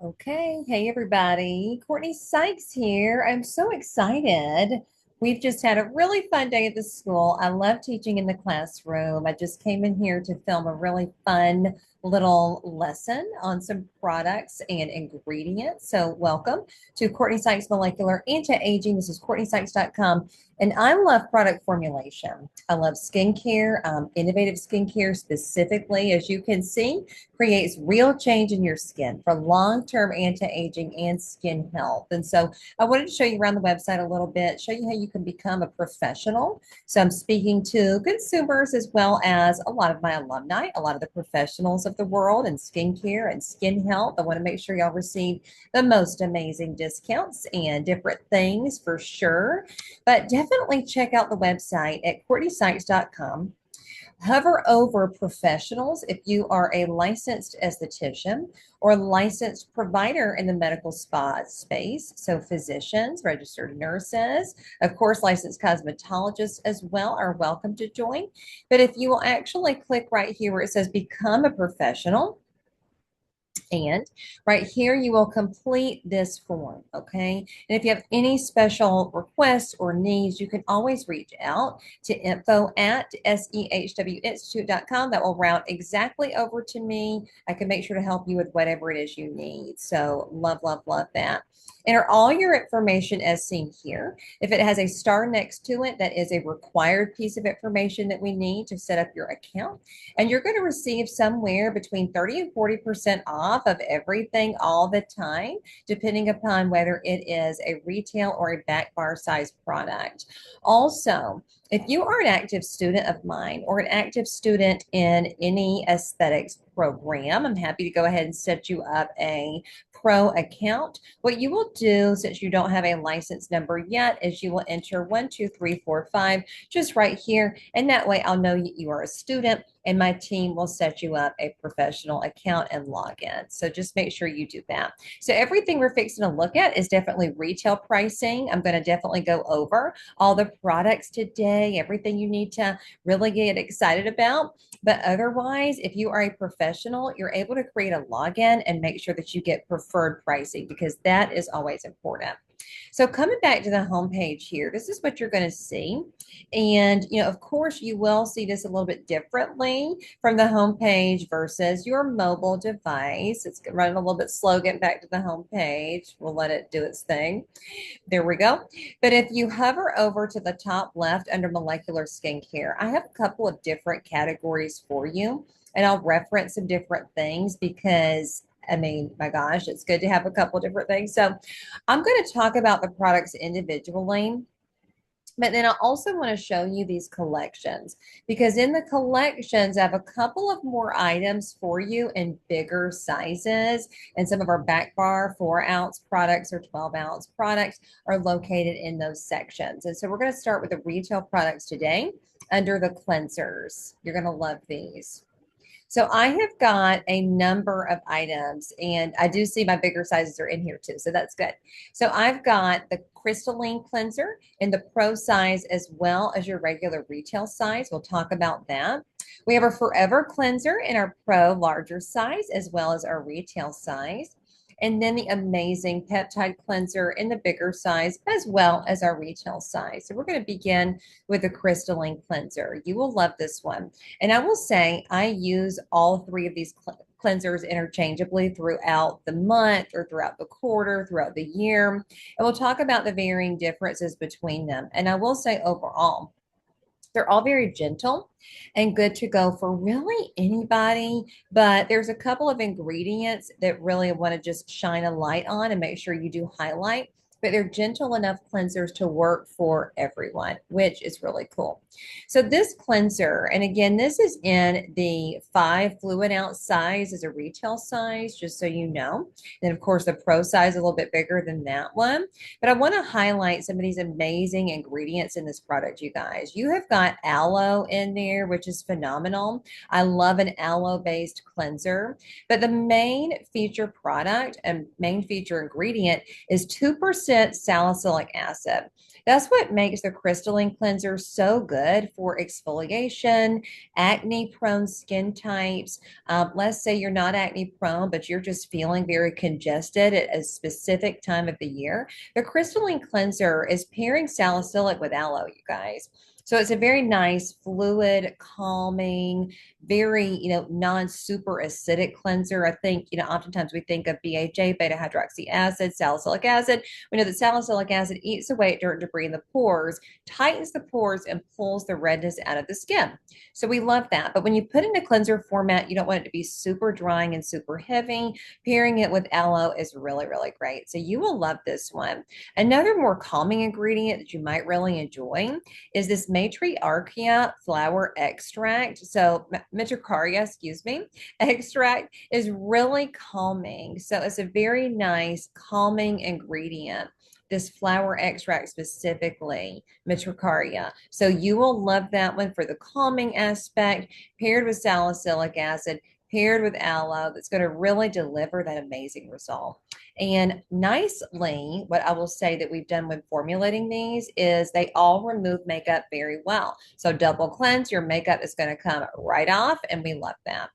Okay, hey everybody. Courtney Sykes here. I'm so excited. We've just had a really fun day at the school. I love teaching in the classroom. I just came in here to film a really fun little lesson on some products and ingredients. So, welcome to Courtney Sykes Molecular Anti-Aging. This is CourtneySykes.com. And I love product formulation. I love skincare, innovative skincare specifically, as you can see creates real change in your skin for long-term anti-aging and skin health. And so I wanted to show you around the website a little bit, show you how you can become a professional. So I'm speaking to consumers as well as a lot of my alumni, a lot of the professionals of the world in skincare and skin health. I want to make sure y'all receive the most amazing discounts and different things for sure. But definitely check out the website at CourtneySykes.com. Hover over professionals if you are a licensed esthetician or licensed provider in the medical spa space. So, physicians, registered nurses, of course, licensed cosmetologists as well are welcome to join. But if you will actually click right here where it says become a professional, and right here, you will complete this form, okay? And if you have any special requests or needs, you can always reach out to info@sehwinstitute.com. That will route exactly over to me. I can make sure to help you with whatever it is you need. So love, love, love that. Enter all your information as seen here. If it has a star next to it, that is a required piece of information that we need to set up your account. And you're going to receive somewhere between 30 and 40% off of everything all the time, depending upon whether it is a retail or a back bar size product. Also, if you are an active student of mine or an active student in any aesthetics program, I'm happy to go ahead and set you up a pro account. What you will do, since you don't have a license number yet, is you will enter 12345 just right here, and that way I'll know you are a student and my team will set you up a professional account and login. So just make sure you do that. So everything we're fixing to look at is definitely retail pricing. I'm going to definitely go over all the products today, everything you need to really get excited about. But otherwise, if you are a professional, you're able to create a login and make sure that you get preferred pricing because that is always important. So coming back to the home page here, this is what you're going to see. And, of course, you will see this a little bit differently from the home page versus your mobile device. It's running a little bit slow getting back to the home page. We'll let it do its thing. There we go. But if you hover over to the top left under molecular skincare, I have a couple of different categories for you. And I'll reference some different things because I mean, my gosh, it's good to have a couple different things. So I'm going to talk about the products individually, but then I also want to show you these collections because in the collections, I have a couple of more items for you in bigger sizes. And some of our back bar 4-ounce products or 12-ounce products are located in those sections. And so we're going to start with the retail products today under the cleansers. You're going to love these. So I have got a number of items, and I do see my bigger sizes are in here too, so that's good. So I've got the crystalline cleanser in the pro size as well as your regular retail size. We'll talk about that. We have our forever cleanser in our pro larger size as well as our retail size. And then the amazing peptide cleanser in the bigger size as well as our retail size. So we're going to begin with the crystalline cleanser. You will love this one. And I will say I use all three of these cleansers interchangeably throughout the month or throughout the quarter, throughout the year. And we'll talk about the varying differences between them. And I will say overall, they're all very gentle and good to go for really anybody, but there's a couple of ingredients that really want to just shine a light on and make sure you do highlight, but they're gentle enough cleansers to work for everyone, which is really cool. So this cleanser, and again, this is in the 5 fluid ounce size as a retail size, just so you know. Then of course the pro size is a little bit bigger than that one. But I want to highlight some of these amazing ingredients in this product, you guys. You have got aloe in there, which is phenomenal. I love an aloe-based cleanser. But the main feature product and main feature ingredient is 2% 100% salicylic acid. That's what makes the crystalline cleanser so good for exfoliation, acne prone skin types. Let's say you're not acne prone, but you're just feeling very congested at a specific time of the year. The crystalline cleanser is pairing salicylic with aloe, you guys. So it's a very nice, fluid, calming, very, non-super acidic cleanser. I think, oftentimes we think of BHA, beta hydroxy acid, salicylic acid. We know that salicylic acid eats away at dirt and debris in the pores, tightens the pores, and pulls the redness out of the skin. So we love that. But when you put in a cleanser format, you don't want it to be super drying and super heavy. Pairing it with aloe is really, really great. So you will love this one. Another more calming ingredient that you might really enjoy is this matriarchia flower extract. So matricaria, excuse me, extract is really calming. So it's a very nice calming ingredient. This flower extract specifically, matricaria. So you will love that one for the calming aspect, paired with salicylic acid, paired with aloe, that's going to really deliver that amazing result. And nicely, what I will say that we've done when formulating these is they all remove makeup very well. So double cleanse, your makeup is going to come right off, and we love that.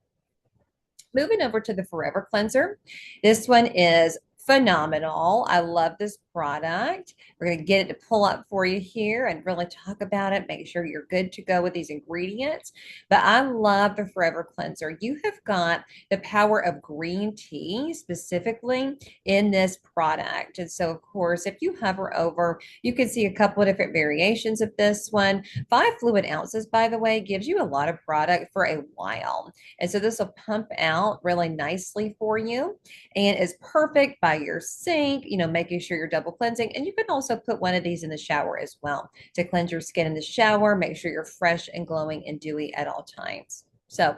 Moving over to the Forever Cleanser. This one is phenomenal. I love this product. We're going to get it to pull up for you here and really talk about it. Make sure you're good to go with these ingredients. But I love the Forever Cleanser. You have got the power of green tea specifically in this product. And so, of course, if you hover over, you can see a couple of different variations of this one. 5 fluid ounces, by the way, gives you a lot of product for a while. And so this will pump out really nicely for you and is perfect by your sink, making sure you're double cleansing. And you can also put one of these in the shower as well to cleanse your skin in the shower, make sure you're fresh and glowing and dewy at all times. So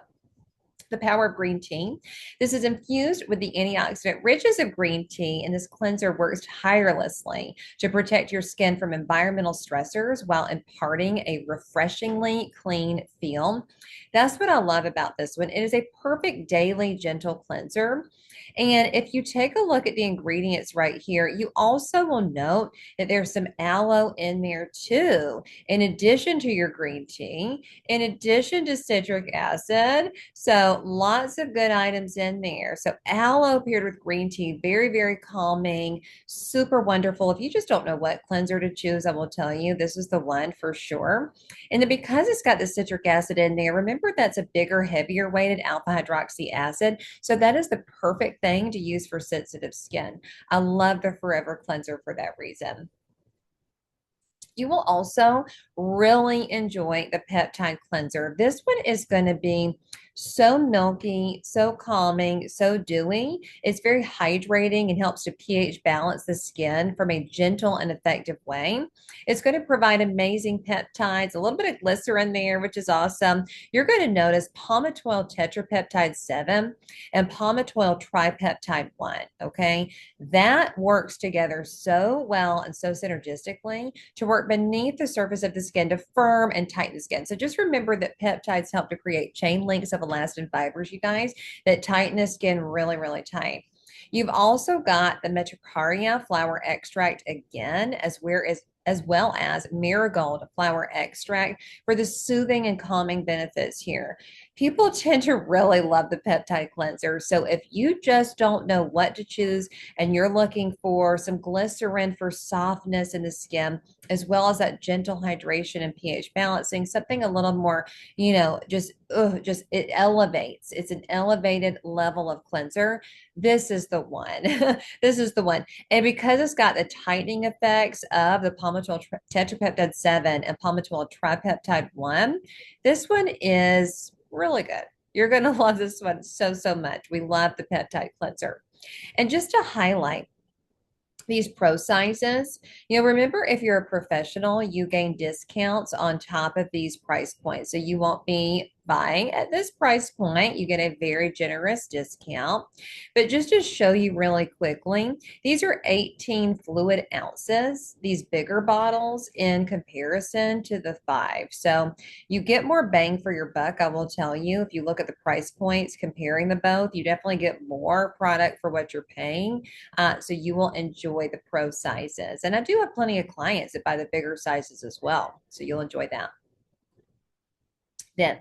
the power of green tea. This is infused with the antioxidant riches of green tea, and this cleanser works tirelessly to protect your skin from environmental stressors while imparting a refreshingly clean feel. That's what I love about this one. It is a perfect daily gentle cleanser. And if you take a look at the ingredients right here, you also will note that there's some aloe in there too, in addition to your green tea, in addition to citric acid. So lots of good items in there. So aloe paired with green tea, very, very calming, super wonderful. If you just don't know what cleanser to choose, I will tell you this is the one for sure. And then because it's got the citric acid in there, remember that's a bigger, heavier weighted alpha hydroxy acid. So that is the perfect thing to use for sensitive skin. I love the Forever Cleanser for that reason. You will also really enjoy the peptide cleanser. This one is going to be so milky, so calming, so dewy. It's very hydrating and helps to pH balance the skin from a gentle and effective way. It's going to provide amazing peptides, a little bit of glycerin there, which is awesome. You're going to notice palmitoyl tetrapeptide 7 and palmitoyl tripeptide 1. Okay. That works together so well and so synergistically to work beneath the surface of the skin to firm and tighten the skin. So just remember that peptides help to create chain links of elastin fibers, you guys, that tighten the skin really, really tight. You've also got the Metricaria flower extract again, as well as marigold flower extract for the soothing and calming benefits here. People tend to really love the peptide cleanser. So if you just don't know what to choose and you're looking for some glycerin for softness in the skin, as well as that gentle hydration and pH balancing, something a little more, just it elevates. It's an elevated level of cleanser. This is the one. This is the one. And because it's got the tightening effects of the palmitoyl tetrapeptide 7 and palmitoyl tripeptide 1, this one is really good. You're going to love this one so, so much. We love the peptide cleanser. And just to highlight, these pro sizes, remember if you're a professional, you gain discounts on top of these price points. So you won't be buying at this price point, you get a very generous discount. But just to show you really quickly, these are 18 fluid ounces, these bigger bottles in comparison to the five. So you get more bang for your buck, I will tell you. If you look at the price points, comparing the both, you definitely get more product for what you're paying. So you will enjoy the pro sizes. And I do have plenty of clients that buy the bigger sizes as well. So you'll enjoy that. Then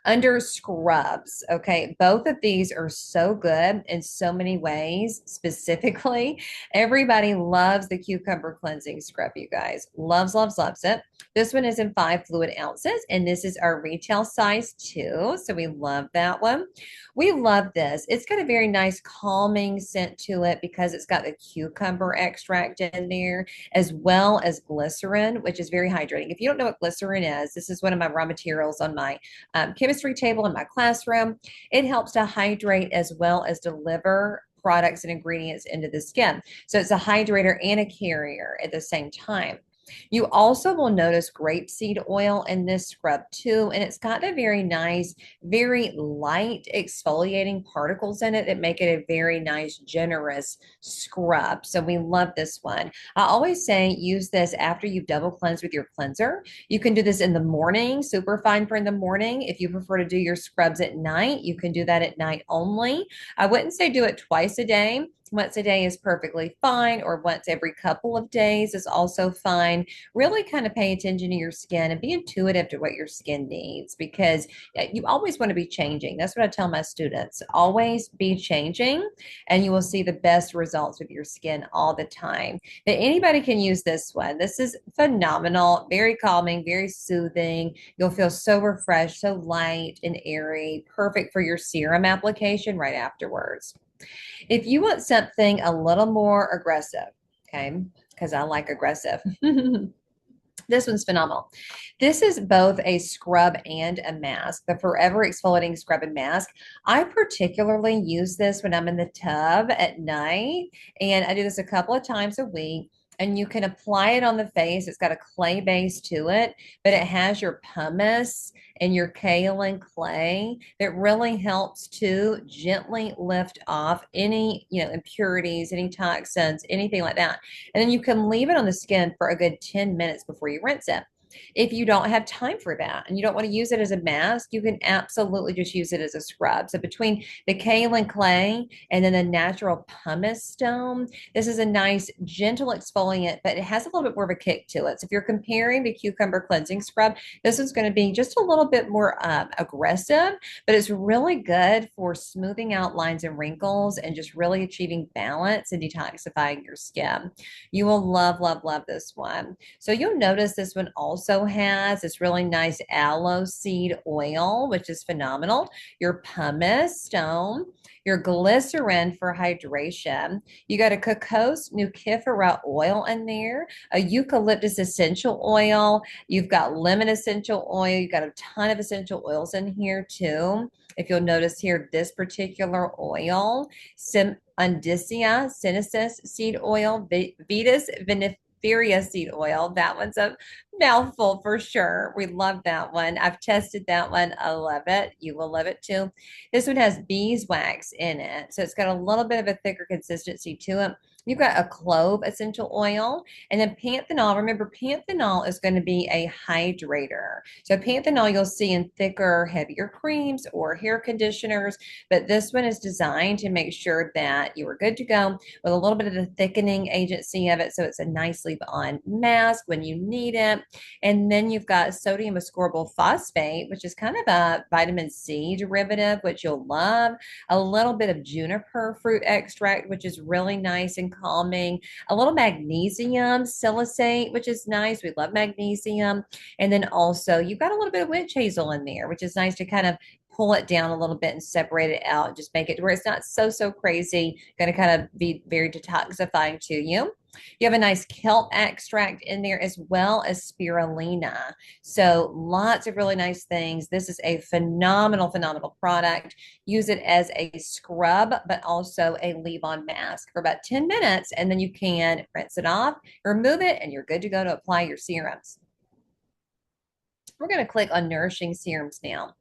under scrubs, okay, both of these are so good in so many ways. Specifically, everybody loves the cucumber cleansing scrub, you guys. Loves, loves, loves it. This one is in 5 fluid ounces, and this is our retail size too. So we love that one. We love this. It's got a very nice calming scent to it because it's got the cucumber extract in there, as well as glycerin, which is very hydrating. If you don't know what glycerin is, this is one of my raw materials on my chemistry table in my classroom. It helps to hydrate as well as deliver products and ingredients into the skin. So it's a hydrator and a carrier at the same time. You also will notice grapeseed oil in this scrub too, and it's got a very nice, very light exfoliating particles in it that make it a very nice, generous scrub. So we love this one. I always say use this after you've double cleansed with your cleanser. You can do this in the morning, super fine for in the morning. If you prefer to do your scrubs at night, you can do that at night only. I wouldn't say do it twice a day. Once a day is perfectly fine, or once every couple of days is also fine. Really kind of pay attention to your skin and be intuitive to what your skin needs, because you always want to be changing. That's what I tell my students. Always be changing, and you will see the best results with your skin all the time. But anybody can use this one. This is phenomenal, very calming, very soothing. You'll feel so refreshed, so light and airy, perfect for your serum application right afterwards. If you want something a little more aggressive, okay, because I like aggressive. This one's phenomenal. This is both a scrub and a mask, the Forever Exfoliating Scrub and Mask. I particularly use this when I'm in the tub at night, and I do this a couple of times a week. And you can apply it on the face. It's got a clay base to it, but it has your pumice and your kaolin clay that really helps to gently lift off any, impurities, any toxins, anything like that. And then you can leave it on the skin for a good 10 minutes before you rinse it. If you don't have time for that and you don't want to use it as a mask, you can absolutely just use it as a scrub. So between the kaolin clay and then the natural pumice stone, this is a nice gentle exfoliant, but it has a little bit more of a kick to it. So if you're comparing the cucumber cleansing scrub, this is going to be just a little bit more aggressive, but it's really good for smoothing out lines and wrinkles and just really achieving balance and detoxifying your skin. You will love, love, love this one. So you'll notice this one also has this really nice aloe seed oil, which is phenomenal. Your pumice stone, your glycerin for hydration. You got a Cocos nucifera oil in there, a eucalyptus essential oil. You've got lemon essential oil. You've got a ton of essential oils in here too. If you'll notice here, this particular oil, Undicia sinensis seed oil, Vitis vinifera seed oil. That one's a mouthful for sure. We love that one. I've tested that one. I love it. You will love it too. This one has beeswax in it. So it's got a little bit of a thicker consistency to it. You've got a clove essential oil, and then panthenol. Remember, panthenol is going to be a hydrator. So panthenol you'll see in thicker, heavier creams or hair conditioners, but this one is designed to make sure that you are good to go with a little bit of the thickening agency of it. So it's a nice leave-on mask when you need it. And then you've got sodium ascorbyl phosphate, which is kind of a vitamin C derivative, which you'll love. A little bit of juniper fruit extract, which is really nice and calming. A little magnesium silicate, which is nice. We love magnesium. And then also you've got a little bit of witch hazel in there, which is nice to kind of pull it down a little bit and separate it out and just make it to where it's not so crazy. Going to kind of be very detoxifying to you. You have a nice kelp extract in there as well as spirulina. So lots of really nice things. This is a phenomenal, phenomenal product. Use it as a scrub, but also a leave-on mask for about 10 minutes, and then you can rinse it off, remove it, and you're good to go to apply your serums. We're going to click on Nourishing Serums now.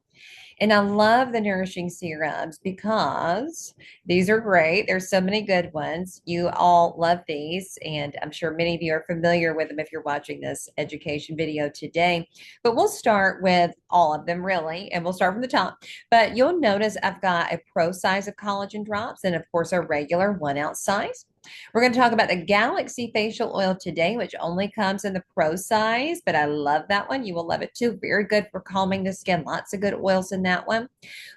And I love the nourishing serums because these are great. There's so many good ones. You all love these, and I'm sure many of you are familiar with them if you're watching this education video today. But we'll start with all of them, really, and we'll start from the top. But you'll notice I've got a pro size of collagen drops and, of course, a regular 1 ounce size. We're going to talk about the Galaxy Facial Oil today, which only comes in the pro size, but I love that one. You will love it too. Very good for calming the skin. Lots of good oils in that one.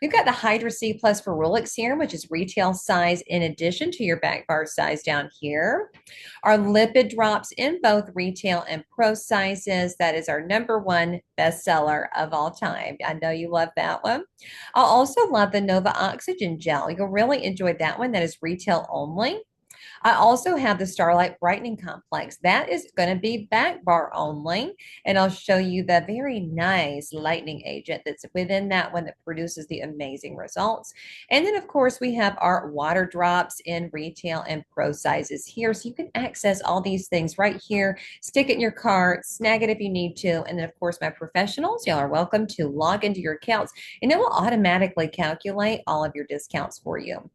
We've got the Hydra C Plus Ferulic Serum, which is retail size in addition to your back bar size down here. Our lipid drops in both retail and pro sizes. That is our #1 bestseller of all time. I know you love that one. I'll also love the Nova Oxygen Gel. You'll really enjoy that one. That is retail only. I also have the Starlight Brightening Complex. That is going to be back bar only. And I'll show you the very nice lightening agent that's within that one that produces the amazing results. And then, of course, we have our water drops in retail and pro sizes here. So you can access all these things right here, stick it in your cart, snag it if you need to. And then, of course, my professionals, y'all are welcome to log into your accounts and it will automatically calculate all of your discounts for you.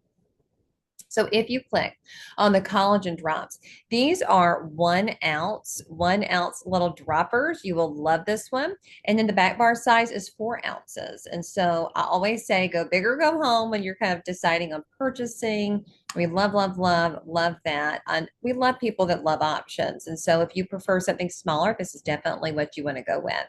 So if you click on the collagen drops, these are 1 ounce little droppers. You will love this one. And then the back bar size is 4 ounces. And so I always say go big or go home when you're kind of deciding on purchasing. We love, love, love, love that. And we love people that love options. And so if you prefer something smaller, this is definitely what you want to go with.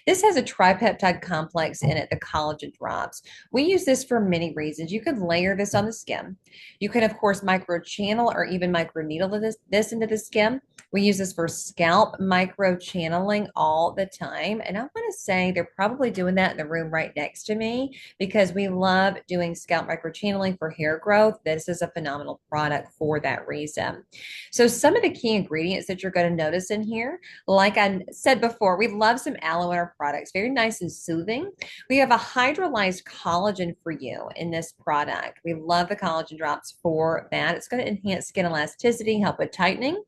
This has a tripeptide complex in it, the collagen drops. We use this for many reasons. You could layer this on the skin. You can, of course, microchannel or even microneedle this into the skin. We use this for scalp microchanneling all the time. And I want to say they're probably doing that in the room right next to me because we love doing scalp microchanneling for hair growth. This is a phenomenal product for that reason. So some of the key ingredients that you're going to notice in here, like I said before, we love some aloe in our products. Very nice and soothing. We have a hydrolyzed collagen for you in this product. We love the collagen drops for that. It's going to enhance skin elasticity, help with tightening.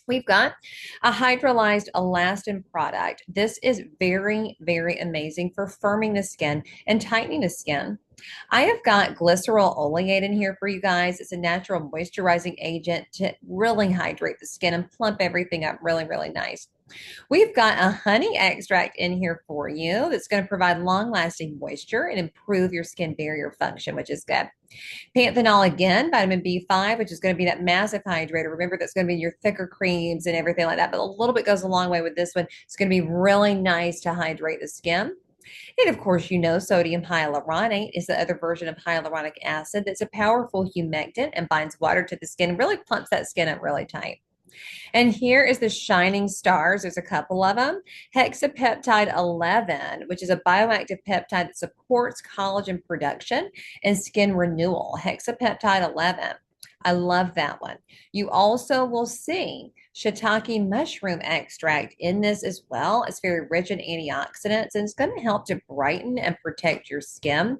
We've got a hydrolyzed elastin product. This is very, very amazing for firming the skin and tightening the skin. I have got glycerol oleate in here for you guys. It's a natural moisturizing agent to really hydrate the skin and plump everything up really, really nice. We've got a honey extract in here for you that's going to provide long-lasting moisture and improve your skin barrier function, which is good. Panthenol again, vitamin B5, which is going to be that massive hydrator. Remember, that's going to be your thicker creams and everything like that, but a little bit goes a long way with this one. It's going to be really nice to hydrate the skin. And of course, you know, sodium hyaluronate is the other version of hyaluronic acid that's a powerful humectant and binds water to the skin and really plumps that skin up really tight. And here is the Shining Stars. There's a couple of them. Hexapeptide 11, which is a bioactive peptide that supports collagen production and skin renewal. Hexapeptide 11. I love that one. You also will see shiitake mushroom extract in this as well. It's very rich in antioxidants and it's going to help to brighten and protect your skin.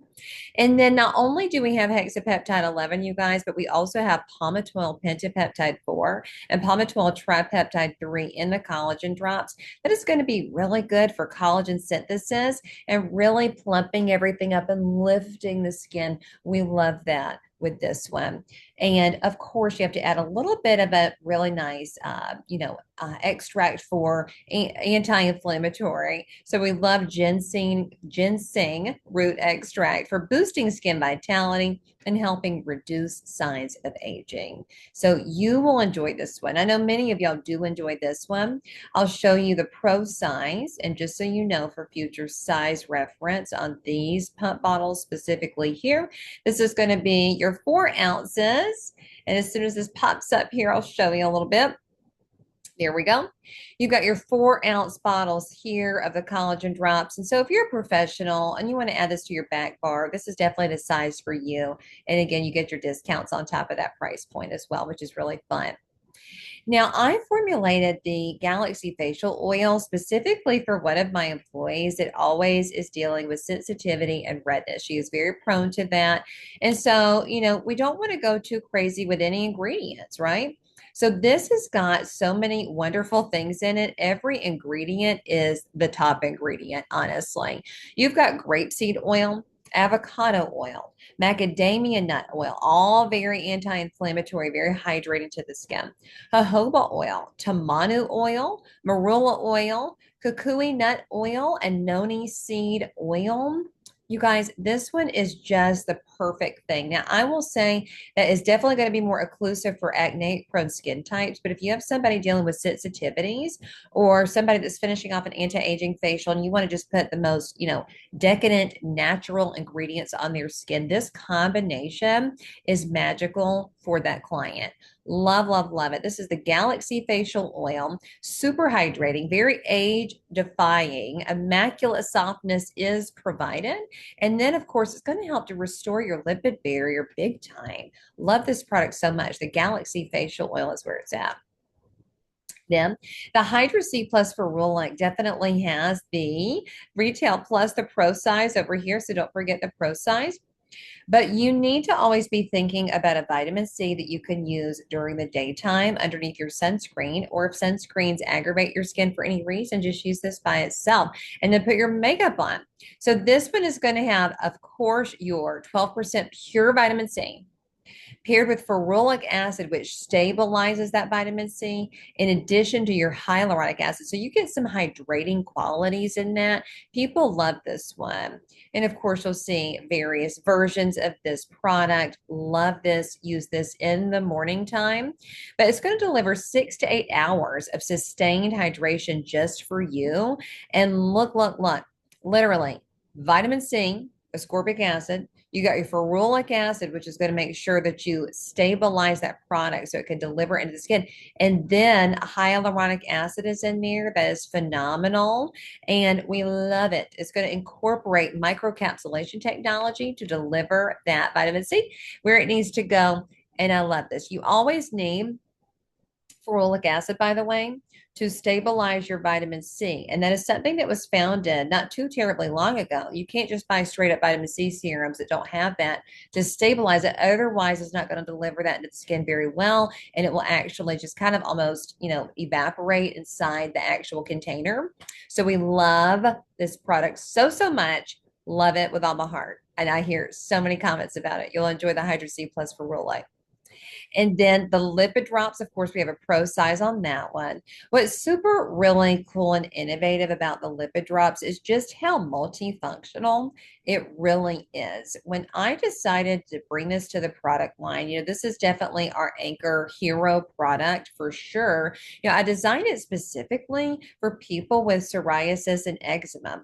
And then not only do we have hexapeptide 11, you guys, but we also have palmitoyl pentapeptide 4 and palmitoyl tripeptide 3 in the collagen drops. That is going to be really good for collagen synthesis and really plumping everything up and lifting the skin. We love that with this one. And of course, you have to add a little bit of a really nice, extract for anti-inflammatory. So we love ginseng root extract for boosting skin vitality and helping reduce signs of aging. So you will enjoy this one. I know many of y'all do enjoy this one. I'll show you the pro size, and just so you know for future size reference on these pump bottles specifically here, this is going to be your 4 ounces. And as soon as this pops up here, I'll show you a little bit. There we go. You've got your 4 ounce bottles here of the collagen drops. And so if you're a professional and you want to add this to your back bar, this is definitely the size for you. And again, you get your discounts on top of that price point as well, which is really fun. Now, I formulated the Galaxy Facial Oil specifically for one of my employees that always is dealing with sensitivity and redness. She is very prone to that. And so, we don't want to go too crazy with any ingredients, right? So this has got so many wonderful things in it. Every ingredient is the top ingredient, honestly. You've got grapeseed oil, avocado oil, macadamia nut oil, all very anti-inflammatory, very hydrating to the skin. Jojoba oil, tamanu oil, marula oil, kukui nut oil, and noni seed oil. You guys, this one is just the perfect thing. Now, I will say that is definitely going to be more occlusive for acne prone skin types. But if you have somebody dealing with sensitivities or somebody that's finishing off an anti-aging facial and you want to just put the most, decadent natural ingredients on their skin, this combination is magical for that client. Love, love, love it. This is the Galaxy Facial Oil, super hydrating, very age defying. Immaculate softness is provided. And then, of course, it's going to help to restore your lipid barrier big time. Love this product so much. The Galaxy Facial Oil is where it's at. Then the Hydra C Plus for Rule definitely has the retail plus the pro size over here. So don't forget the pro size. But you need to always be thinking about a vitamin C that you can use during the daytime underneath your sunscreen, or if sunscreens aggravate your skin for any reason, just use this by itself and then put your makeup on. So this one is going to have, of course, your 12% pure vitamin C paired with ferulic acid, which stabilizes that vitamin C, in addition to your hyaluronic acid. So you get some hydrating qualities in that. People love this one. And of course, you'll see various versions of this product. Love this. Use this in the morning time. But it's going to deliver 6 to 8 hours of sustained hydration just for you. And look, look, look. Literally, vitamin C, ascorbic acid. You got your ferulic acid, which is going to make sure that you stabilize that product so it can deliver into the skin. And then hyaluronic acid is in there. That is phenomenal. And we love it. It's going to incorporate microcapsulation technology to deliver that vitamin C where it needs to go. And I love this. You always need ferulic acid, by the way, to stabilize your vitamin C. And that is something that was found in not too terribly long ago. You can't just buy straight up vitamin C serums that don't have that to stabilize it. Otherwise, it's not going to deliver that into the skin very well. And it will actually just kind of almost, evaporate inside the actual container. So we love this product so, so much. Love it with all my heart. And I hear so many comments about it. You'll enjoy the Hydra C Plus for real life. And then the lipid drops, of course, we have a pro size on that one. What's super really cool and innovative about the lipid drops is just how multifunctional it really is. When I decided to bring this to the product line, this is definitely our anchor hero product for sure. I designed it specifically for people with psoriasis and eczema.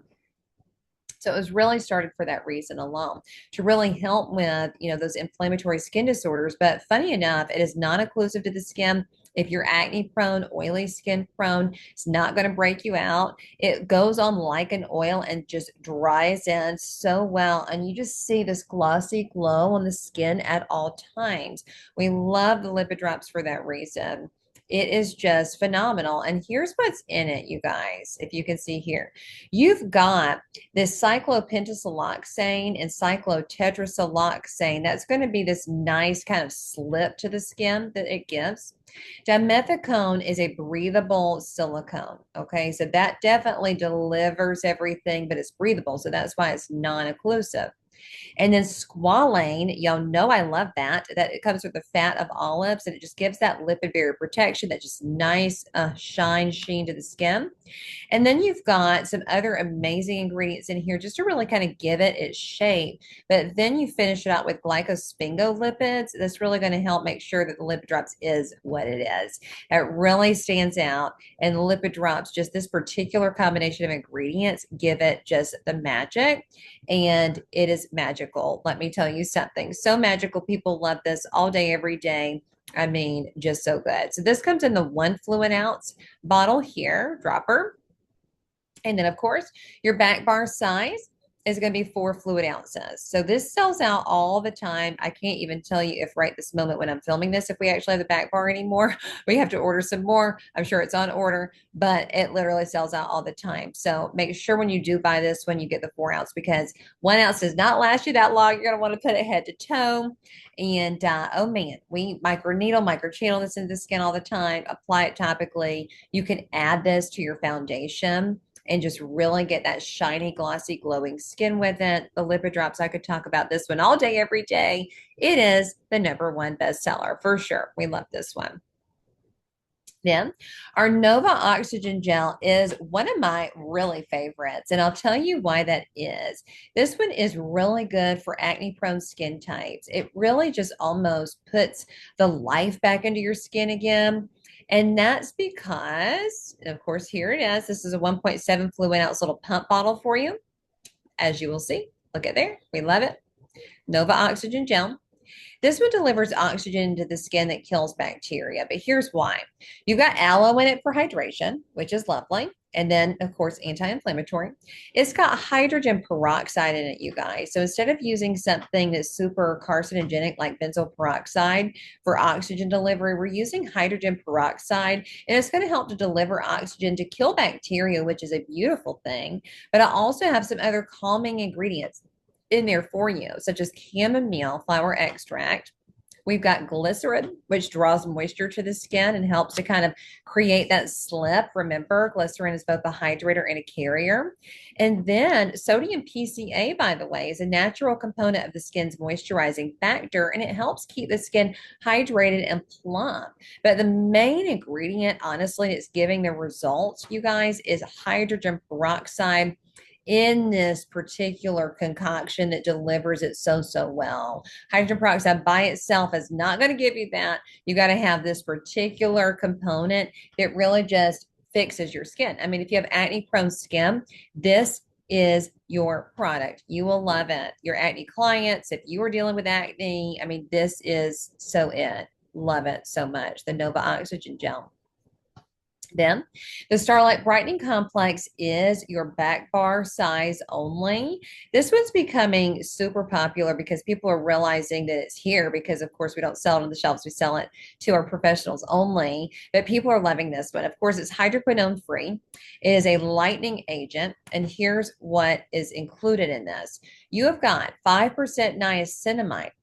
So it was really started for that reason alone, to really help with, those inflammatory skin disorders. But funny enough, it is non-occlusive to the skin. If you're acne prone, oily skin prone, it's not going to break you out. It goes on like an oil and just dries in so well. And you just see this glossy glow on the skin at all times. We love the lipid drops for that reason. It is just phenomenal. And here's what's in it, you guys, if you can see here. You've got this cyclopentasiloxane and cyclotetrasiloxane. That's going to be this nice kind of slip to the skin that it gives. Dimethicone is a breathable silicone. Okay, so that definitely delivers everything, but it's breathable. So that's why it's non-occlusive. And then squalane, y'all know I love that. That it comes with the fat of olives, and it just gives that lipid barrier protection, that just nice sheen to the skin. And then you've got some other amazing ingredients in here just to really kind of give it its shape. But then you finish it out with glycosphingolipids. That's really going to help make sure that the lipid drops is what it is. It really stands out. And the lipid drops, just this particular combination of ingredients, give it just the magic. And it is magical. Let me tell you something. So magical. People love this all day, every day. I mean, just so good. So this comes in the 1 fluid ounce bottle here, dropper. And then, of course, your back bar size is going to be 4 fluid ounces. So this sells out all the time. I can't even tell you if right this moment when I'm filming this, if we actually have the back bar anymore, we have to order some more. I'm sure it's on order, but it literally sells out all the time. So make sure when you do buy this one, you get the 4 ounce because 1 ounce does not last you that long. You're going to want to put it head to toe. And oh man, we microneedle, microchannel this into the skin all the time. Apply it topically. You can add this to your foundation and just really get that shiny, glossy, glowing skin with it. The lipid drops, I could talk about this one all day, every day. It is the #1 bestseller for sure. We love this one. Then our Nova Oxygen Gel is one of my really favorites, and I'll tell you why that is. This one is really good for acne-prone skin types. It really just almost puts the life back into your skin again. And that's because, of course, here it is. This is a 1.7 fluid ounce little pump bottle for you. As you will see, look at there. We love it. Nova Oxygen Gel. This one delivers oxygen to the skin that kills bacteria, but here's why. You've got aloe in it for hydration, which is lovely. And then, of course, anti-inflammatory. It's got hydrogen peroxide in it, you guys. So instead of using something that's super carcinogenic like benzoyl peroxide for oxygen delivery, we're using hydrogen peroxide, and it's going to help to deliver oxygen to kill bacteria, which is a beautiful thing. But I also have some other calming ingredients in there for you, such as chamomile flower extract. We've got glycerin, which draws moisture to the skin and helps to kind of create that slip. Remember, glycerin is both a hydrator and a carrier. And then sodium PCA, by the way, is a natural component of the skin's moisturizing factor, and it helps keep the skin hydrated and plump. But the main ingredient, honestly, that's giving the results, you guys, is hydrogen peroxide in this particular concoction that delivers it so well. Hydrogen peroxide by itself is not going to give you that. You got to have this particular component that really just fixes your skin. I mean, if you have acne prone skin, this is your product. You will love it. Your acne clients, if you are dealing with acne, I mean, this is so it. Love it so much. The Nova Oxygen Gel. Then the Starlight Brightening Complex is your back bar size only. This one's becoming super popular because people are realizing that it's here because, of course, we don't sell it on the shelves. We sell it to our professionals only, but people are loving this one. Of course, it's hydroquinone free. It is a lightening agent, and here's what is included in this. You have got 5% niacinamide.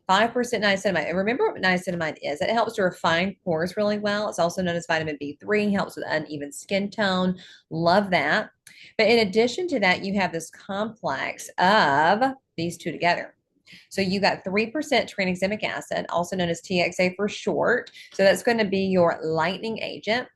5% niacinamide. And remember what niacinamide is. It helps to refine pores really well. It's also known as vitamin B3, helps with uneven skin tone. Love that. But in addition to that, you have this complex of these two together. So you got 3% tranexamic acid, also known as TXA for short. So that's going to be your lightening agent,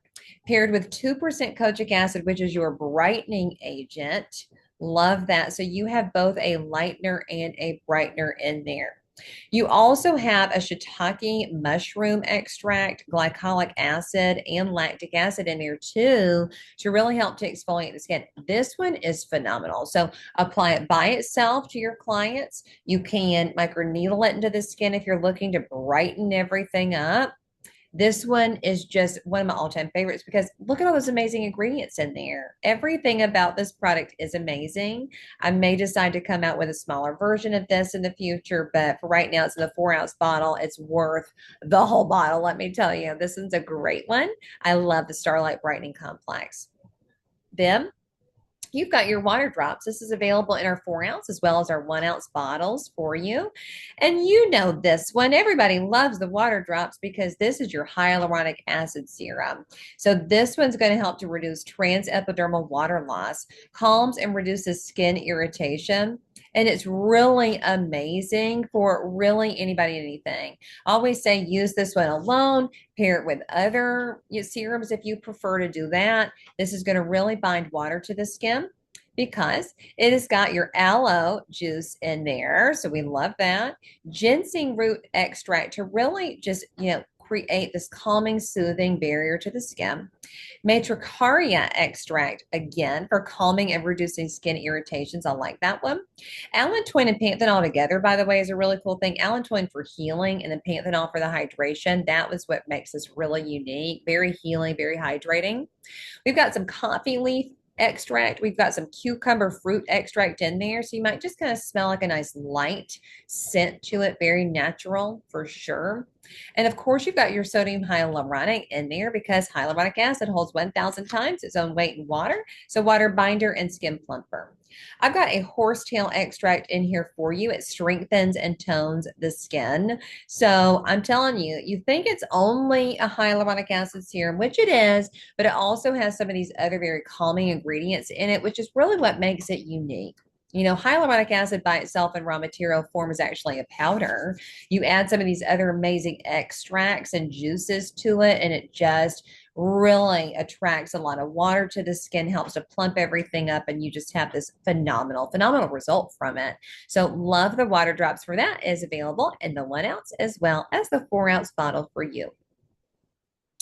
paired with 2% kojic acid, which is your brightening agent. Love that. So you have both a lightener and a brightener in there. You also have a shiitake mushroom extract, glycolic acid, and lactic acid in there too to really help to exfoliate the skin. This one is phenomenal. So apply it by itself to your clients. You can microneedle it into the skin if you're looking to brighten everything up. This one is just one of my all-time favorites because look at all those amazing ingredients in there. Everything about this product is amazing. I may decide to come out with a smaller version of this in the future, but for right now, it's in the 4-ounce bottle. It's worth the whole bottle, let me tell you. This one's a great one. I love the Starlight Brightening Complex. Then you've got your water drops. This is available in our 4-ounce as well as our 1-ounce bottles for you. And you know this one. Everybody loves the water drops because this is your hyaluronic acid serum. So this one's going to help to reduce transepidermal water loss, calms and reduces skin irritation. And it's really amazing for really anybody and anything. I always say use this one alone, pair it with other serums if you prefer to do that. This is going to really bind water to the skin because it has got your aloe juice in there. So we love that. Ginseng root extract to really just, create this calming, soothing barrier to the skin. Matricaria extract, again, for calming and reducing skin irritations. I like that one. Allantoin and panthenol together, by the way, is a really cool thing. Allantoin for healing and then panthenol for the hydration. That was what makes this really unique. Very healing, very hydrating. We've got some coffee leaf extract. We've got some cucumber fruit extract in there. So you might just kind of smell like a nice light scent to it, very natural for sure. And of course, you've got your sodium hyaluronic in there because hyaluronic acid holds 1,000 times its own weight in water. So water binder and skin plumper. I've got a horsetail extract in here for you. It strengthens and tones the skin. So I'm telling you, you think it's only a hyaluronic acid serum, which it is, but it also has some of these other very calming ingredients in it, which is really what makes it unique. You know, hyaluronic acid by itself in raw material form is actually a powder. You add some of these other amazing extracts and juices to it, and it just really attracts a lot of water to the skin, helps to plump everything up, and you just have this phenomenal result from it. So love the water drops for that is available in the 1 ounce as well as the 4 ounce bottle for you.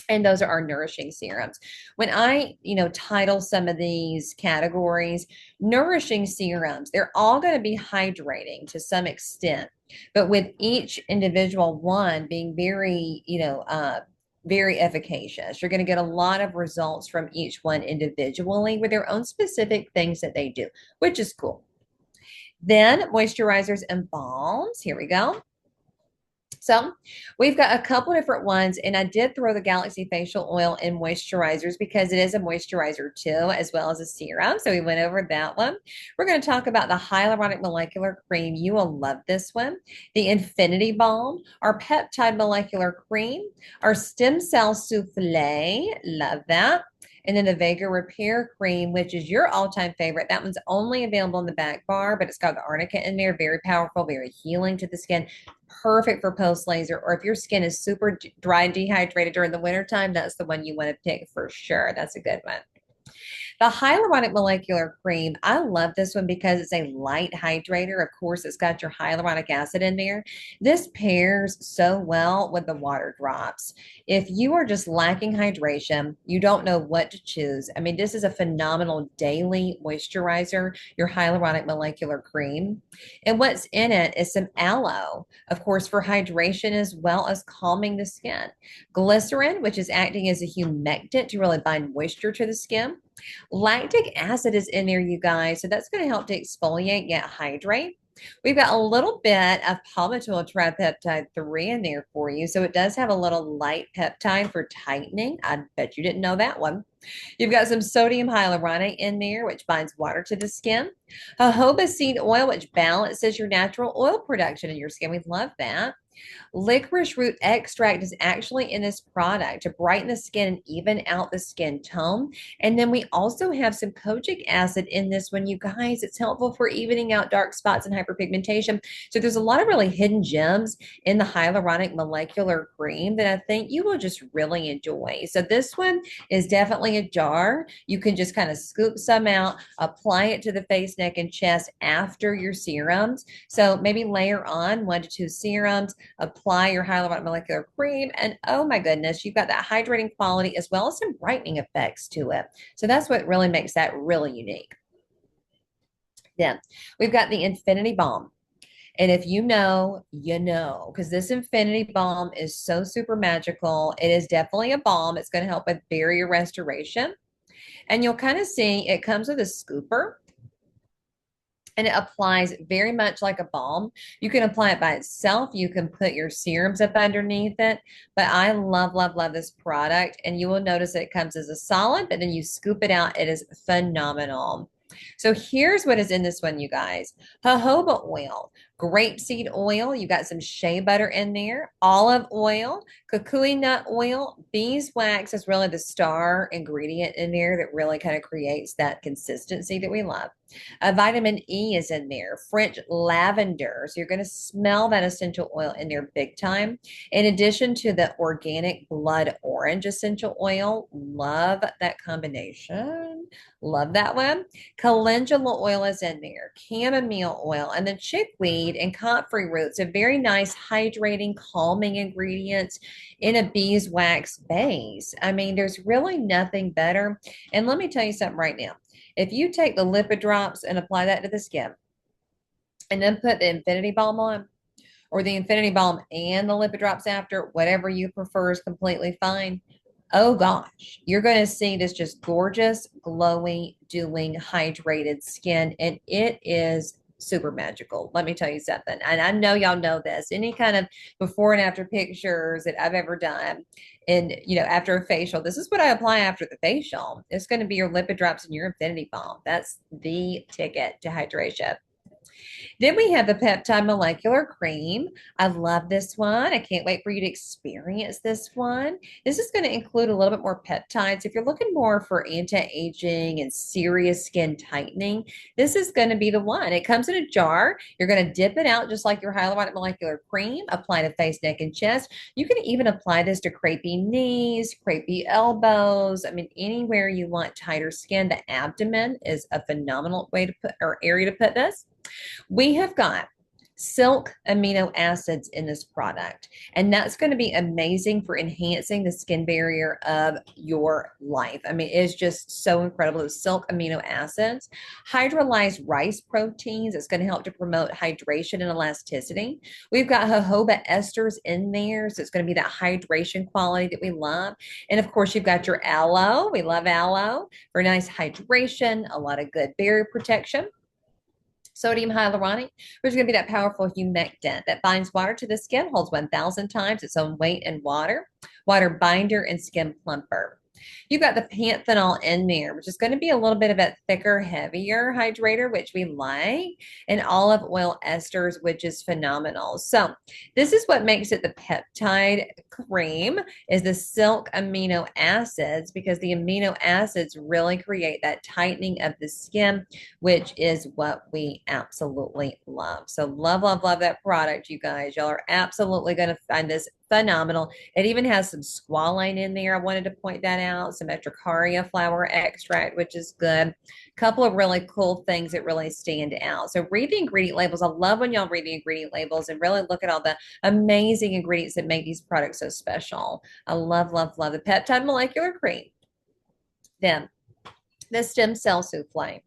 And those are our nourishing serums. When I, title some of these categories, nourishing serums, they're all going to be hydrating to some extent, but with each individual one being very efficacious. You're going to get a lot of results from each one individually with their own specific things that they do, which is cool. Then moisturizers and balms. Here we go. So we've got a couple different ones, and I did throw the Galaxy Facial Oil in moisturizers because it is a moisturizer too, as well as a serum. So we went over that one. We're going to talk about the Hyaluronic Molecular Cream. You will love this one. The Infinity Balm, our Peptide Molecular Cream, our Stem Cell Souffle. Love that. And then the Vega Repair Cream, which is your all-time favorite. That one's only available in the back bar, but it's got the arnica in there. Very powerful, very healing to the skin. Perfect for post-laser. Or if your skin is super dry and dehydrated during the wintertime, that's the one you want to pick for sure. That's a good one. The Hyaluronic Molecular Cream, I love this one because it's a light hydrator. Of course, it's got your hyaluronic acid in there. This pairs so well with the water drops. If you are just lacking hydration, you don't know what to choose. I mean, this is a phenomenal daily moisturizer, your Hyaluronic Molecular Cream. And what's in it is some aloe, of course, for hydration as well as calming the skin. Glycerin, which is acting as a humectant to really bind moisture to the skin. Lactic acid is in there, you guys, so that's going to help to exfoliate, yet hydrate. We've got a little bit of palmitoyl tripeptide 3 in there for you, so it does have a little light peptide for tightening. I bet you didn't know that one. You've got some sodium hyaluronic in there, which binds water to the skin. Jojoba seed oil, which balances your natural oil production in your skin. We love that. Licorice root extract is actually in this product to brighten the skin and even out the skin tone. And then we also have some kojic acid in this one, you guys. It's helpful for evening out dark spots and hyperpigmentation. So there's a lot of really hidden gems in the Hyaluronic Molecular Cream that I think you will just really enjoy. So this one is definitely a jar. You can just kind of scoop some out, apply it to the face, neck, and chest after your serums. So maybe layer on 1 to 2 serums, apply your Hyaluronic Molecular Cream, and oh my goodness, you've got that hydrating quality as well as some brightening effects to it. So that's what really makes that really unique. Then we've got the Infinity Balm. And if you know, you know, because this Infinity Balm is so super magical. It is definitely a balm. It's going to help with barrier restoration. And you'll kind of see it comes with a scooper. And it applies very much like a balm. You can apply it by itself. You can put your serums up underneath it. But I love this product. And you will notice that it comes as a solid, but then you scoop it out. It is phenomenal. So here's what is in this one, you guys. Jojoba oil, grapeseed oil. You got some shea butter in there, olive oil, kukui nut oil, beeswax is really the star ingredient in there that really kind of creates that consistency that we love. Vitamin E is in there, French lavender. So you're going to smell that essential oil in there big time. In addition to the organic blood orange essential oil, love that combination. Love that one. Calendula oil is in there, chamomile oil, and then chickweed and comfrey roots are very nice, hydrating, calming ingredients in a beeswax base. I mean, there's really nothing better. And let me tell you something right now. If you take the lipid drops and apply that to the skin and then put the Infinity Balm on, or the Infinity Balm and the lipid drops after, whatever you prefer is completely fine. Oh gosh, you're going to see this just gorgeous, glowy doing hydrated skin, and it is super magical. Let me tell you something. And I know y'all know this. Any kind of before and after pictures that I've ever done, and after a facial, this is what I apply after the facial. It's going to be your lipid drops and your infinity balm. That's the ticket to hydration. Then we have the peptide molecular cream. I love this one. I can't wait for you to experience this one. This is going to include a little bit more peptides. If you're looking more for anti-aging and serious skin tightening, this is going to be the one. It comes in a jar. You're going to dip it out just like your hyaluronic molecular cream, apply to face, neck, and chest. You can even apply this to crepey knees, crepey elbows. I mean, anywhere you want tighter skin. The abdomen is a phenomenal way to put or area to put this. We have got silk amino acids in this product, and that's going to be amazing for enhancing the skin barrier of your life. I mean, it's just so incredible. Those silk amino acids, hydrolyzed rice proteins. It's going to help to promote hydration and elasticity. We've got jojoba esters in there, so it's going to be that hydration quality that we love. And of course, you've got your aloe. We love aloe for nice hydration, a lot of good barrier protection. Sodium hyaluronic, which is going to be that powerful humectant that binds water to the skin, holds 1,000 times its own weight in water, water binder, and skin plumper. You've got the panthenol in there, which is going to be a little bit of a thicker, heavier hydrator, which we like, and olive oil esters, which is phenomenal. So this is what makes it the peptide cream, is the silk amino acids, because the amino acids really create that tightening of the skin, which is what we absolutely love. So love, love, love that product, you guys. Y'all are absolutely going to find this phenomenal. It even has some squalane in there. I wanted to point that out. Some etricaria flower extract, which is good. A couple of really cool things that really stand out. So read the ingredient labels. I love when y'all read the ingredient labels and really look at all the amazing ingredients that make these products so special. I love, love, love the peptide molecular cream. Then the stem cell souffle.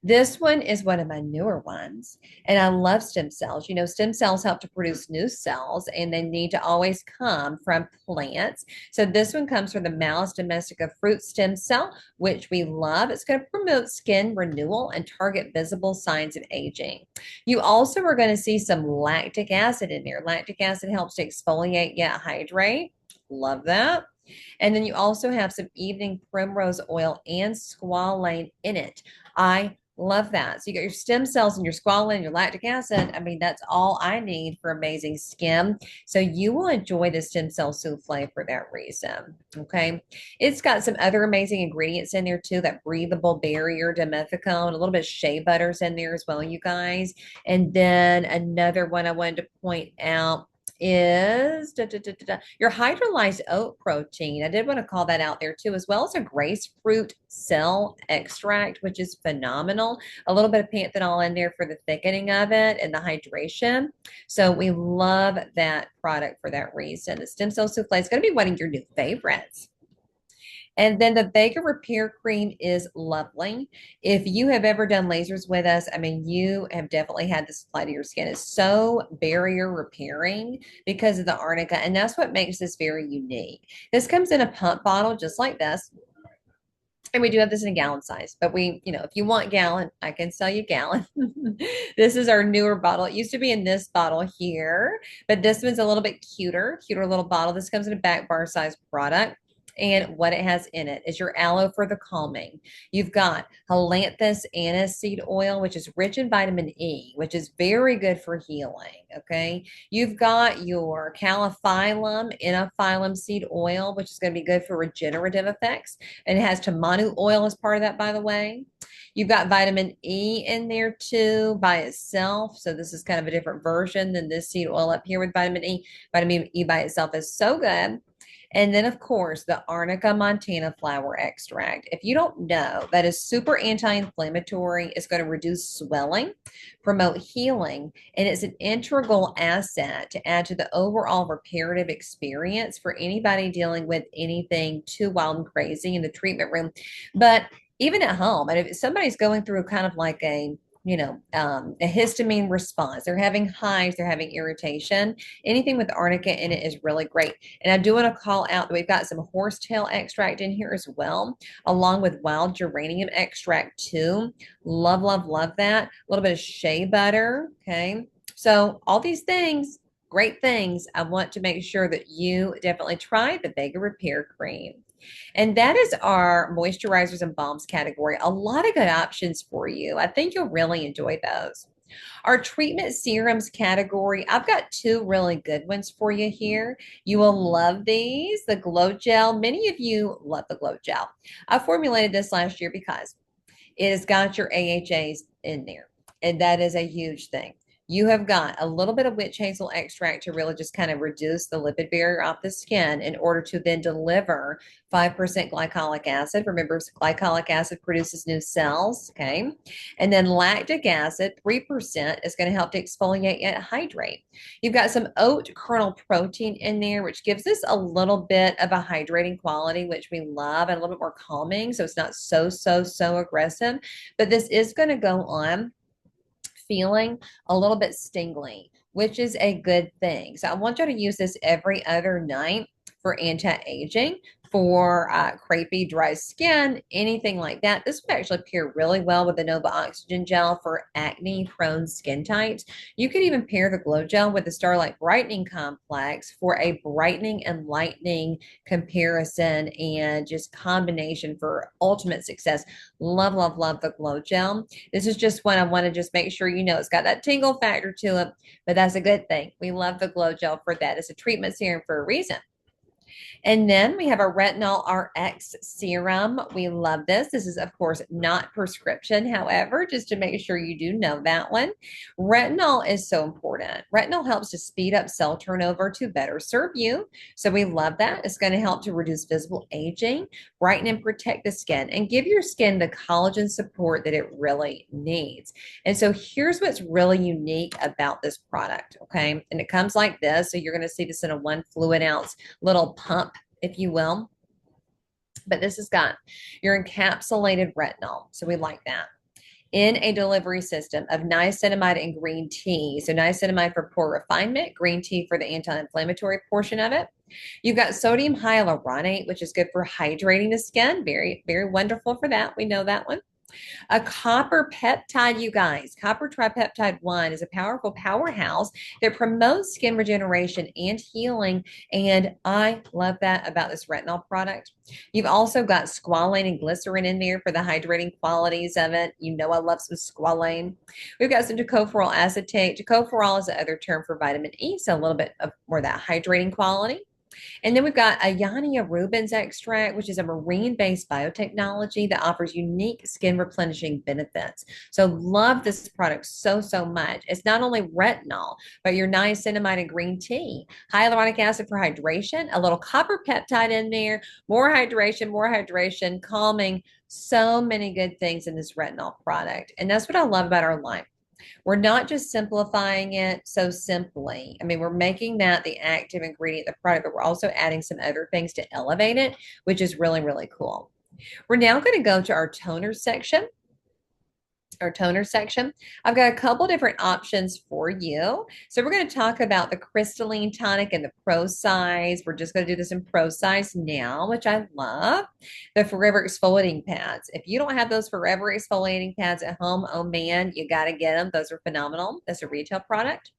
This one is one of my newer ones, and I love stem cells. Stem cells help to produce new cells, and they need to always come from plants. So this one comes from the Malus domestica fruit stem cell, which we love. It's going to promote skin renewal and target visible signs of aging. You also are going to see some lactic acid in there. Lactic acid helps to exfoliate yet hydrate. Love that. And then you also have some evening primrose oil and squalane in it. I love that. So you got your stem cells and your squalane and your lactic acid. I mean, that's all I need for amazing skin. So you will enjoy the stem cell souffle for that reason. Okay. It's got some other amazing ingredients in there too. That breathable barrier dimethicone, a little bit of shea butters in there as well, you guys. And then another one I wanted to point out is your hydrolyzed oat protein. I did want to call that out there too, as well as a grapefruit cell extract, which is phenomenal. A little bit of panthenol in there for the thickening of it and the hydration. So we love that product for that reason. The stem cell souffle is going to be one of your new favorites. And then the Vega Repair Cream is lovely. If you have ever done lasers with us, I mean, you have definitely had this apply to your skin. It's so barrier repairing because of the arnica, and that's what makes this very unique. This comes in a pump bottle just like this. And we do have this in a gallon size, but if you want gallon, I can sell you gallon. This is our newer bottle. It used to be in this bottle here, but this one's a little bit cuter little bottle. This comes in a back bar size product. And what it has in it is your aloe for the calming. You've got Halanthus aniseed oil, which is rich in vitamin E, which is very good for healing. Okay. You've got your calophyllum inophyllum seed oil, which is going to be good for regenerative effects. And it has tamanu oil as part of that, by the way. You've got vitamin E in there too by itself. So this is kind of a different version than this seed oil up here with vitamin E. Vitamin E by itself is so good. And then, of course, the Arnica montana flower extract. If you don't know, that is super anti-inflammatory. It's going to reduce swelling, promote healing, and it's an integral asset to add to the overall reparative experience for anybody dealing with anything too wild and crazy in the treatment room. But even at home, and if somebody's going through kind of like a a histamine response. They're having hives, they're having irritation. Anything with arnica in it is really great. And I do want to call out that we've got some horsetail extract in here as well, along with wild geranium extract too. Love, love, love that. A little bit of shea butter. Okay. So all these things, great things. I want to make sure that you definitely try the Vega Repair Cream. And that is our moisturizers and balms category. A lot of good options for you. I think you'll really enjoy those. Our treatment serums category, I've got two really good ones for you here. You will love these. The Glow Gel. Many of you love the Glow Gel. I formulated this last year because it has got your AHAs in there, and that is a huge thing. You have got a little bit of witch hazel extract to really just kind of reduce the lipid barrier off the skin in order to then deliver 5% glycolic acid. Remember, glycolic acid produces new cells, okay? And then lactic acid, 3%, is going to help to exfoliate and hydrate. You've got some oat kernel protein in there, which gives us a little bit of a hydrating quality, which we love, and a little bit more calming. So it's not so aggressive. But this is going to go on feeling a little bit stingly, which is a good thing. So I want you to use this every other night for anti-aging, for crepey, dry skin, anything like that. This would actually pair really well with the Nova Oxygen Gel for acne-prone skin types. You could even pair the Glow Gel with the Starlight Brightening Complex for a brightening and lightening comparison and just combination for ultimate success. Love, love, love the Glow Gel. This is just one I want to just make sure you know it's got that tingle factor to it, but that's a good thing. We love the Glow Gel for that. It's a treatment serum for a reason. And then we have our Retinol RX serum. We love this. This is, of course, not prescription. However, just to make sure you do know that one, retinol is so important. Retinol helps to speed up cell turnover to better serve you. So we love that. It's going to help to reduce visible aging, brighten and protect the skin, and give your skin the collagen support that it really needs. And so here's what's really unique about this product, okay? And it comes like this. So you're going to see this in a 1 fluid ounce little pump, if you will. But this has got your encapsulated retinol. So we like that. In a delivery system of niacinamide and green tea. So niacinamide for pore refinement, green tea for the anti-inflammatory portion of it. You've got sodium hyaluronate, which is good for hydrating the skin. Very, very wonderful for that. We know that one. A copper peptide, you guys. Copper tripeptide 1 is a powerful powerhouse that promotes skin regeneration and healing. And I love that about this retinol product. You've also got squalane and glycerin in there for the hydrating qualities of it. You know I love some squalane. We've got some tocopherol acetate. Tocopherol is the other term for vitamin E, so a little bit of more of that hydrating quality. And then we've got Ayania rubens extract, which is a marine-based biotechnology that offers unique skin replenishing benefits. So love this product so much. It's not only retinol, but your niacinamide and green tea, hyaluronic acid for hydration, a little copper peptide in there, more hydration, calming. So many good things in this retinol product. And that's what I love about our line. We're not just simplifying it so simply. I mean, we're making that the active ingredient, the product, but we're also adding some other things to elevate it, which is really, really cool. We're now going to go to our toner section. I've got a couple different options for you. So we're going to talk about the crystalline tonic and the pro size. We're just going to do this in pro size now, which I love. The forever exfoliating pads. If you don't have those forever exfoliating pads at home, oh man, you got to get them. Those are phenomenal. That's a retail product.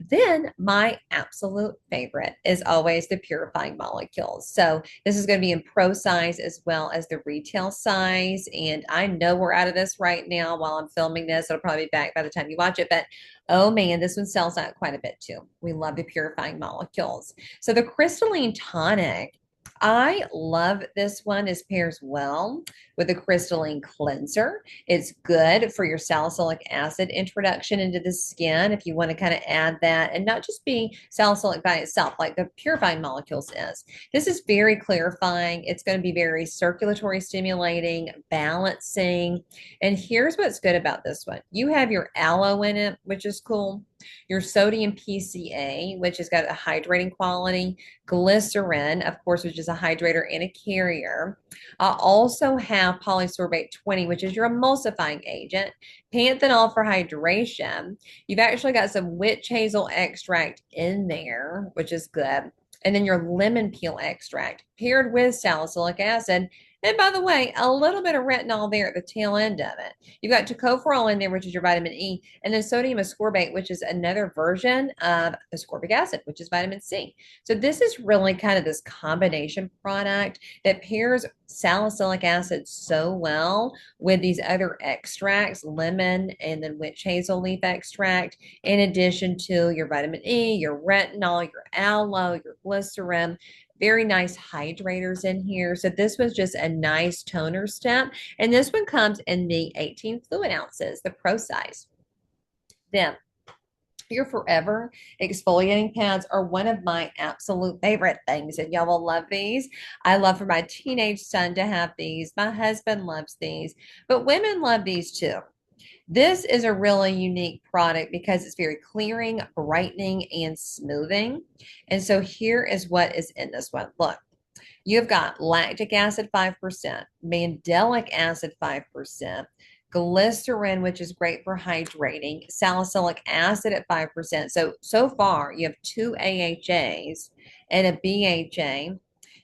Then my absolute favorite is always the purifying molecules. So this is going to be in pro size as well as the retail size. And I know we're out of this right now while I'm filming this. It'll probably be back by the time you watch it. But oh man, this one sells out quite a bit too. We love the purifying molecules. So the crystalline tonic, I love this one. It pairs well with a crystalline cleanser. It's good for your salicylic acid introduction into the skin if you want to kind of add that and not just be salicylic by itself like the purifying molecules is. This is very clarifying. It's going to be very circulatory stimulating, balancing. And here's what's good about this one. You have your aloe in it, which is cool. your sodium PCA, which has got a hydrating quality, glycerin, of course, which is a hydrator and a carrier. I also have polysorbate 20, which is your emulsifying agent, panthenol for hydration. You've actually got some witch hazel extract in there, which is good. And then your lemon peel extract paired with salicylic acid. And by the way, a little bit of retinol there at the tail end of it. You've got tocopherol in there, which is your vitamin E, and then sodium ascorbate, which is another version of ascorbic acid, which is vitamin C. So this is really kind of this combination product that pairs salicylic acid so well with these other extracts, lemon and then witch hazel leaf extract, in addition to your vitamin E, your retinol, your aloe, your glycerin. Very nice hydrators in here. So this was just a nice toner step. And this one comes in the 18 fluid ounces, the pro size. Then your forever exfoliating pads are one of my absolute favorite things, and y'all will love these. I love for my teenage son to have these. My husband loves these, but women love these too. This is a really unique product because it's very clearing, brightening, and smoothing. And so here is what is in this one. Look, you've got lactic acid 5%, mandelic acid 5%, glycerin, which is great for hydrating, salicylic acid at 5%. So far, you have two AHAs and a BHA.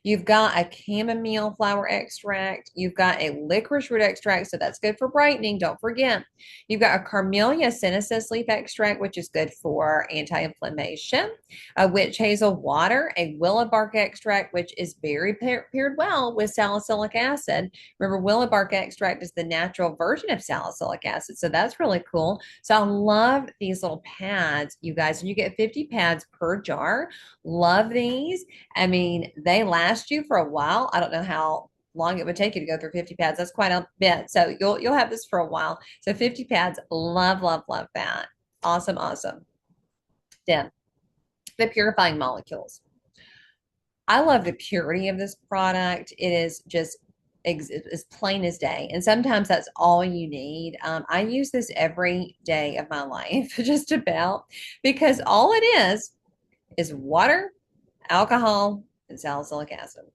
You've got a chamomile flower extract. You've got a licorice root extract, so that's good for brightening. Don't forget. You've got a Carmelia sinensis leaf extract, which is good for anti-inflammation. A witch hazel water, a willow bark extract, which is very paired well with salicylic acid. Remember, willow bark extract is the natural version of salicylic acid, so that's really cool. So I love these little pads, you guys, and you get 50 pads per jar. Love these. I mean, they last you for a while. I don't know how long it would take you to go through 50 pads. That's quite a bit. So you'll have this for a while. So 50 pads, love, love, love that. Awesome, awesome. Then the purifying molecules. I love the purity of this product. It is just as plain as day. And sometimes that's all you need. I use this every day of my life, just about, because all it is water, alcohol, and salicylic acid.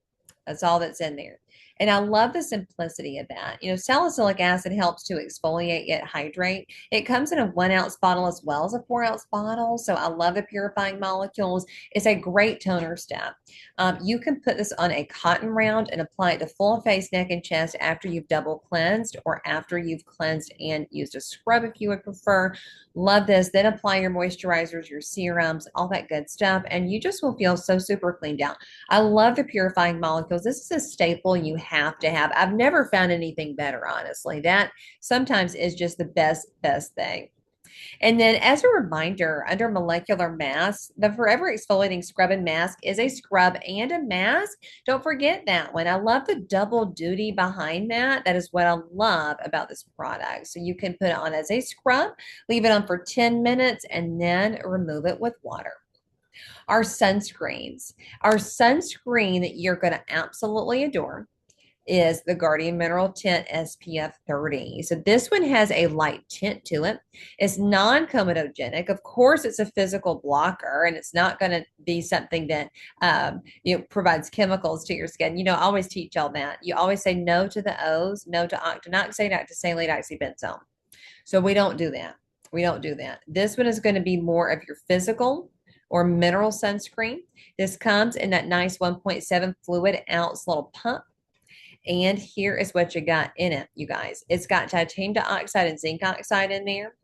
That's all that's in there. And I love the simplicity of that. You know, salicylic acid helps to exfoliate yet hydrate. It comes in a 1 ounce bottle as well as a 4 ounce bottle. So I love the purifying molecules. It's a great toner step. You can put this on a cotton round and apply it to full face, neck, and chest after you've double cleansed or after you've cleansed and used a scrub if you would prefer. Love this. Then apply your moisturizers, your serums, all that good stuff. And you just will feel so super cleaned out. I love the purifying molecules. This is a staple you have to have. I've never found anything better, honestly. That sometimes is just the best thing. And then as a reminder, under molecular masks, the Forever Exfoliating Scrub and Mask is a scrub and a mask. Don't forget that one. I love the double duty behind that. That is what I love about this product. So you can put it on as a scrub, leave it on for 10 minutes, and then remove it with water. Our sunscreens. Our sunscreen that you're going to absolutely adore is the Guardian Mineral Tint SPF 30. So this one has a light tint to it. It's non-comedogenic. Of course, it's a physical blocker, and it's not going to be something that provides chemicals to your skin. You know, I always teach all that. You always say no to the O's, no to octinoxate, octisalate, oxybenzone. So we don't do that. We don't do that. This one is going to be more of your physical or mineral sunscreen. This comes in that nice 1.7 fluid ounce little pump. And here is what you got in it, you guys. It's got titanium dioxide and zinc oxide in there,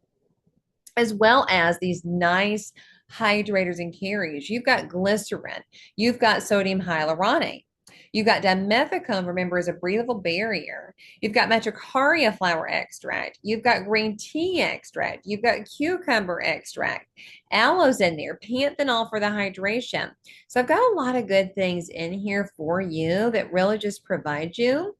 as well as these nice hydrators and carriers. You've got glycerin. You've got sodium hyaluronate. You've got dimethicone, remember, is a breathable barrier. You've got matricaria flower extract. You've got green tea extract. You've got cucumber extract. Aloe's in there, panthenol for the hydration. So I've got a lot of good things in here for you that really just provide you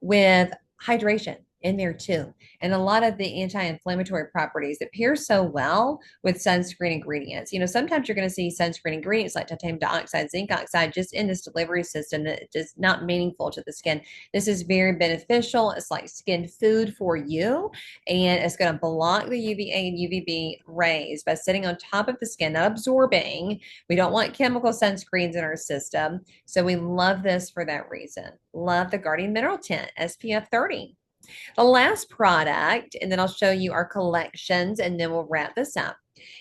with hydration in there too. And a lot of the anti-inflammatory properties that pair so well with sunscreen ingredients. Sometimes you're going to see sunscreen ingredients like titanium dioxide, zinc oxide, just in this delivery system that is not meaningful to the skin. This is very beneficial. It's like skin food for you, and it's going to block the UVA and UVB rays by sitting on top of the skin, not absorbing. We don't want chemical sunscreens in our system. So we love this for that reason. Love the Guardian Mineral Tint SPF 30. The last product, and then I'll show you our collections, and then we'll wrap this up,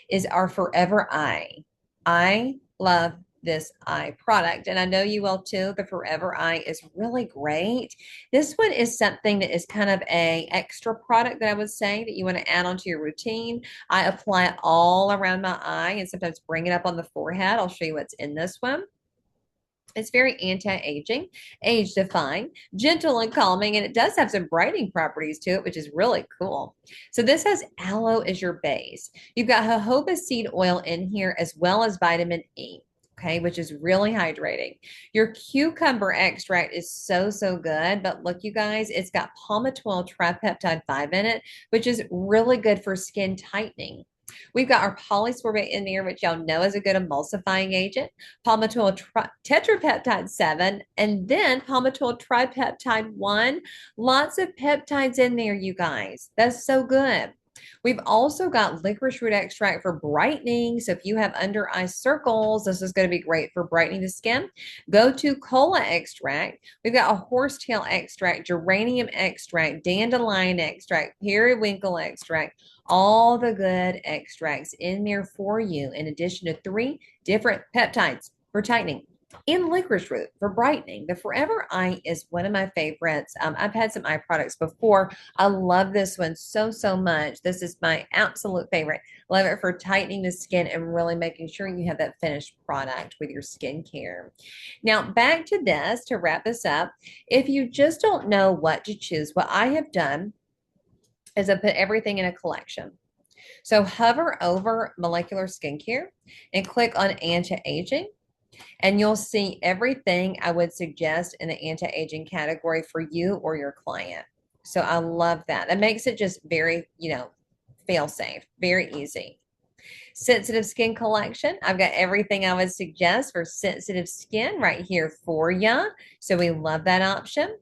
is our Forever Eye. I love this eye product, and I know you will too. The Forever Eye is really great. This one is something that is kind of a extra product that I would say that you want to add onto your routine. I apply it all around my eye and sometimes bring it up on the forehead. I'll show you what's in this one. It's very anti-aging, age-defying, gentle and calming, and it does have some brightening properties to it, which is really cool. So this has aloe as your base. You've got jojoba seed oil in here as well as vitamin E. Okay, which is really hydrating. Your cucumber extract is so, so good. But look, you guys, it's got palmitoyl tripeptide 5 in it, which is really good for skin tightening. We've got our polysorbate in there, which y'all know is a good emulsifying agent, palmitoyl tetrapeptide 7, and then palmitoyl tripeptide 1. Lots of peptides in there, you guys. That's so good. We've also got licorice root extract for brightening. So if you have under eye circles, this is going to be great for brightening the skin. Go to cola extract. We've got a horsetail extract, geranium extract, dandelion extract, periwinkle extract, all the good extracts in there for you, in addition to 3 different peptides for tightening and licorice root for brightening. The Forever Eye is one of my favorites. I've had some eye products before. I love this one so, so much. This is my absolute favorite. Love it for tightening the skin and really making sure you have that finished product with your skincare. Now, back to this to wrap this up. If you just don't know what to choose, what I have done is I put everything in a collection. So hover over molecular skincare and click on anti-aging, and you'll see everything I would suggest in the anti-aging category for you or your client. So I love that. That makes it just very, fail safe, very easy. Sensitive skin collection. I've got everything I would suggest for sensitive skin right here for you. So we love that option.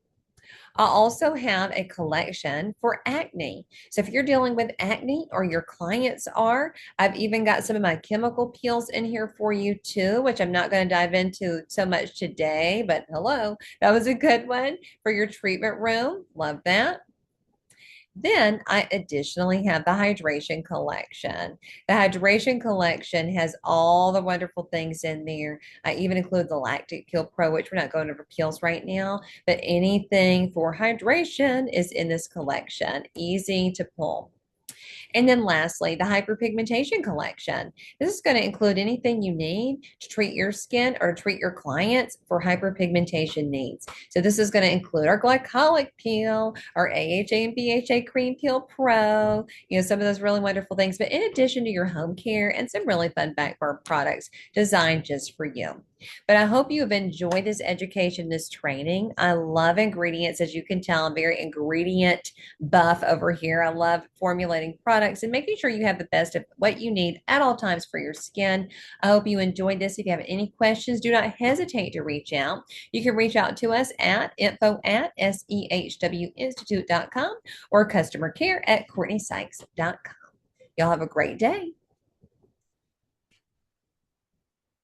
I also have a collection for acne. So if you're dealing with acne or your clients are, I've even got some of my chemical peels in here for you too, which I'm not going to dive into so much today, but hello, that was a good one for your treatment room. Love that. Then I additionally have the hydration collection. The hydration collection has all the wonderful things in there. I even include the Lactic Peel Pro, which we're not going over peels right now, but anything for hydration is in this collection. Easy to pull. And then lastly, the hyperpigmentation collection. This is going to include anything you need to treat your skin or treat your clients for hyperpigmentation needs. So this is going to include our glycolic peel, our AHA and BHA cream peel pro, some of those really wonderful things. But in addition to your home care and some really fun backbar products designed just for you. But I hope you have enjoyed this education, this training. I love ingredients. As you can tell, I'm very ingredient buff over here. I love formulating products and making sure you have the best of what you need at all times for your skin. I hope you enjoyed this. If you have any questions, do not hesitate to reach out. You can reach out to us at info@sehwinstitute.com or customer care@courtneysykes.com. Y'all have a great day.